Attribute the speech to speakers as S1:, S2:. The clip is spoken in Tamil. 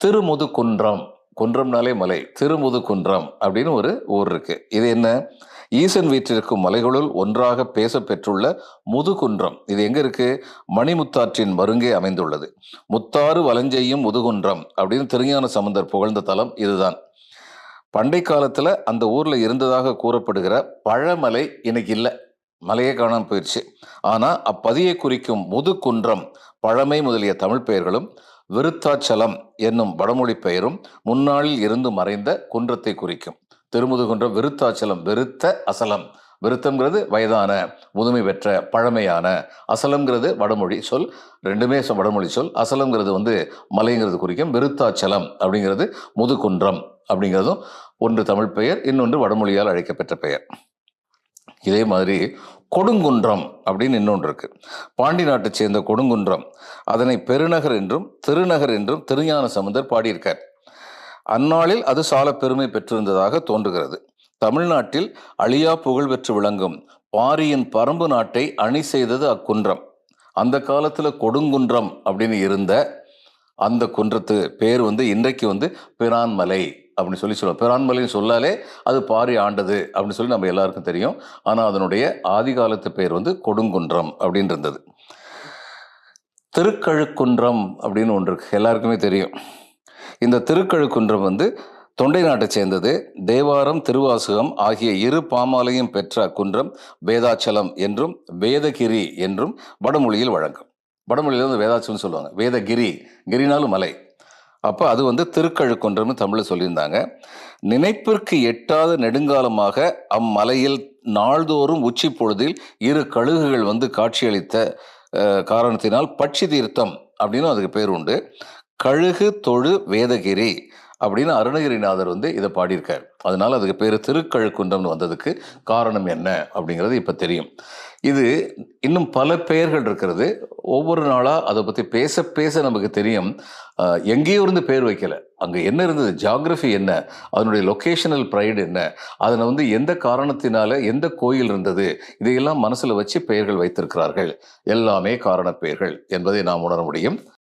S1: திருமுதுகுன்றம். குன்றம்னாலே மலை. திருமுதுகுன்றம் அப்படின்னு ஒரு ஊர் இருக்கு. இது என்ன? ஈசன் வீற்றிருக்கும் மலைகளுள் ஒன்றாக பேசப் பெற்றுள்ள முதுகுன்றம். இது எங்க இருக்கு? மணிமுத்தாற்றின் மருங்கே அமைந்துள்ளது. முத்தாறு வலஞ்செய்யும் முதுகுன்றம் அப்படின்னு திருஞான சம்பந்தர் புகழ்ந்த தலம் இதுதான். பண்டை காலத்துல அந்த ஊர்ல இருந்ததாக கூறப்படுகிற பழமலை இன்னைக்கு இல்ல. மலையே காணாம போயிடுச்சு. ஆனா அப்பதியை குறிக்கும் முதுகுன்றம் பழமை முதலிய தமிழ் பெயர்களும் விருத்தாச்சலம் என்னும் வடமொழி பெயரும் முன்னாளில் இருந்து மறைந்த குன்றத்தை குறிக்கும். திருமுதுகுன்றம் விருத்தாச்சலம், விருத்த அசலம். விருத்தம்ங்கிறது வயதான, முதுமை பெற்ற, பழமையான. அசலம்ங்கிறது வடமொழி சொல். ரெண்டுமே வடமொழி சொல். அசலம்ங்கிறது மலைங்கிறது குறிக்கும். விருத்தாச்சலம் அப்படிங்கிறது முதுகுன்றம் அப்படிங்கிறதும் ஒன்று தமிழ் பெயர், இன்னொன்று வடமொழியால் அழைக்கப்பெற்ற பெயர். இதே மாதிரி கொடுங்குன்றம் அப்படின்னு இன்னொன்று இருக்கு. பாண்டி நாட்டை சேர்ந்த கொடுங்குன்றம். அதனை பெருநகர் என்றும் திருநகர் என்றும் திருஞான சம்பந்தர் பாடியிருக்கார். அந்நாளில் அது சால பெருமை பெற்றிருந்ததாக தோன்றுகிறது. தமிழ்நாட்டில் அழியா புகழ் பெற்று விளங்கும் பாரியின் பரம்பு நாட்டை அணி செய்தது அக்குன்றம். அந்த காலத்துல கொடுங்குன்றம் அப்படின்னு இருந்த அந்த குன்றத்து பேர் இன்றைக்கு பிரான்மலை அப்படின்னு சொல்லுவோம். பிரான்மலைன்னு சொல்லாலே அது பாரி ஆண்டது அப்படின்னு சொல்லி நம்ம எல்லாருக்கும் தெரியும். ஆனால் அதனுடைய ஆதி காலத்து பேர் கொடுங்குன்றம் அப்படின்னு இருந்தது. திருக்கழுக்குன்றம் அப்படின்னு ஒன்று இருக்கு, எல்லாருக்குமே தெரியும். இந்த திருக்கழுக்குன்றம் தொண்டை நாட்டை சேர்ந்தது. தேவாரம், திருவாசகம் ஆகிய இரு பாமாலையும் பெற்ற அக்குன்றம் வேதாச்சலம் என்றும் வேதகிரி என்றும் வடமொழியில் வழங்கும். வடமொழியில் வேதாச்சலம் சொல்லுவாங்க. வேதகிரி, கிரினாலும் மலை. அப்போ அது திருக்கழுக்குன்றம்னு தமிழில் சொல்லியிருந்தாங்க. நினைப்பிற்கு எட்டாத நெடுங்காலமாக அம்மலையில் நாள்தோறும் உச்சி பொழுதில் இரு கழுகுகள் காட்சியளித்த காரணத்தினால் பட்சி தீர்த்தம் அப்படின்னு அதுக்கு பேர் உண்டு. கழுகு தொழு வேதகிரி அப்படின்னு அருணகிரிநாதர் இதை பாடியிருக்கார். அதனால அதுக்கு பேர் திருக்கழுக்குன்றம்னு வந்ததுக்கு காரணம் என்ன அப்படிங்கிறது இப்போ தெரியும். இது இன்னும் பல பெயர்கள் இருக்கிறது. ஒவ்வொரு நாளாக அதை பற்றி பேச பேச நமக்கு தெரியும். எங்கேயோ இருந்து பேர் வைக்கல, அங்கே என்ன இருந்தது, ஜியாகிரஃபி என்ன, அதனுடைய லொக்கேஷனல் ப்ரைடு என்ன, அதில் எந்த காரணத்தினால எந்த கோயில் இருந்தது, இதையெல்லாம் மனசில் வச்சு பெயர்கள் வைத்திருக்கிறார்கள். எல்லாமே காரண பெயர்கள் என்பதை நாம் உணர முடியும்.